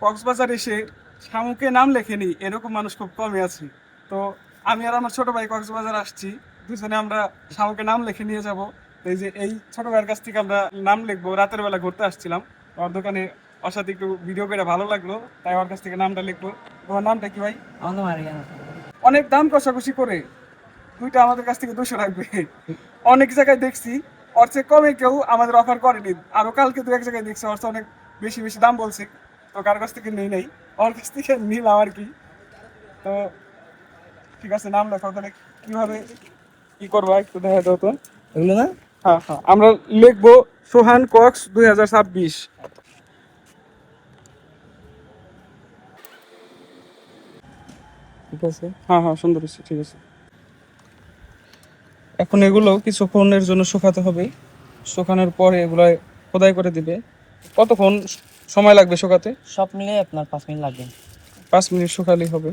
কক্সবাজার এসে শামুকে নাম লেখেনি এরকম মানুষ খুব কমই আছে। তো আমি আর আমার ছোট ভাই কক্সবাজার আসছি, দুজনে আমরা শামুকে নাম লিখে নিয়ে যাব। এই যে এই ছোট ভাইয়ের কাছ থেকে আমরা নাম লিখবো, রাতের বেলা ঘুরতে আসছিলাম ওর দোকানে, ওর সাথে একটু ভিডিও করে ভালো লাগলো, তাই ওর কাছ থেকে নামটা লিখবো। তোমার নামটা কি ভাই? অনেক দাম কষাকষি করে দুইটা আমাদের কাছ থেকে 200 রাখবে। অনেক জায়গায় দেখছি ওর চেয়ে কমে কেউ আমাদের অফার করেনি, আরো কালকে দু এক জায়গায় দেখছি ওর চেয়ে অনেক বেশি বেশি দাম বলছে। তো কার কাছ থেকে নেই ওর কাছ থেকে নিলাম আর কি। তো ঠিক আছে, নাম লেখাও তাহলে কিভাবে কি করবো একটু দেখা দাও তো। এগুলো না? হ্যাঁ হ্যাঁ, আমরা লিখবো সোহান কক্স 2026। ঠিক আছে। হ্যাঁ হ্যাঁ, সুন্দর হচ্ছে, ঠিক আছে। এখন এগুলো কিছুক্ষণের জন্য শুকাতে হবে, শুকানোর পরে এগুলো খোদাই করে দিবে। কতক্ষণ সময় লাগবে শুকাতে? সব মিলে আপনার 5 মিনিট লাগবে। 5 মিনিট শুকালেই হবে।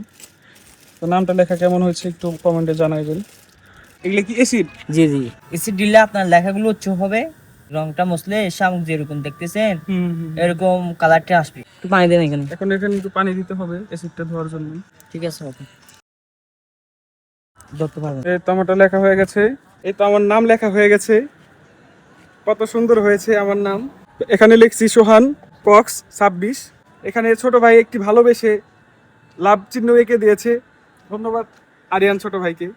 তো নামটা লেখা কেমন হয়েছে একটু কমেন্টে জানাইবেন। এগুলো কি অ্যাসিড? জি জি, এসিড দিলে আপনার লেখাগুলো উচ্চ হবে, রংটা মুছলে শামুক যেরকম দেখতেছেন এরকম কালারটা আসবে। একটু পানি দেন এখানে। এখন এখানে একটু পানি দিতে হবে অ্যাসিডটা ধোয়ার জন্য। ঠিক আছে, ওকে, ধরতে পারবেন। এই তো আমারটা লেখা হয়ে গেছে, এই তো আমার নাম লেখা হয়ে গেছে। কত সুন্দর হয়েছে আমার নাম। এখানে লিখছি সোহান কক্স 26। এখানে ছোট ভাই একটি ভালোবেসে লাভ চিহ্ন এঁকে দিয়েছে, ধন্যবাদ আরিয়ান ছোট ভাইকে।